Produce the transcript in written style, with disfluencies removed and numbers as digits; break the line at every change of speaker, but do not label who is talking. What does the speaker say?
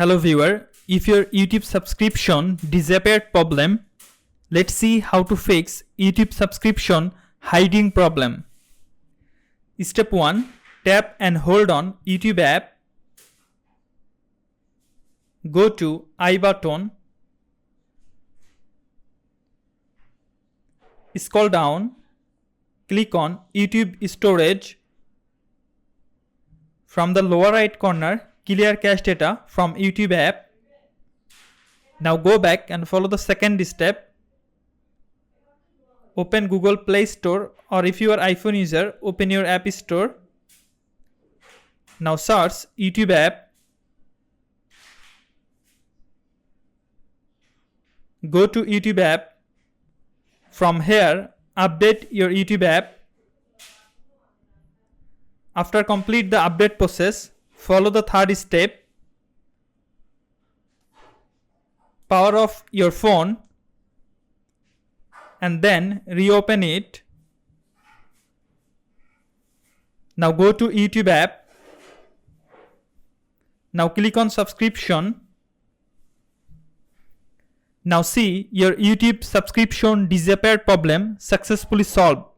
Hello viewer, if your YouTube subscription disappeared problem, let's see how to fix YouTube subscription hiding problem. Step 1. Tap and hold on YouTube app. Go to I button. Scroll down. Click on YouTube storage. From the lower right corner, clear cache data from YouTube app. Now go back and follow the second step. Open Google Play Store, or if you are iPhone user, open your App Store. Now search YouTube app. Go to YouTube app. From here, update your YouTube app. After complete the update process, follow the third step. Power off your phone and then reopen it. Now go to YouTube app. Now click on subscription. Now see your YouTube subscription disappeared problem successfully solved.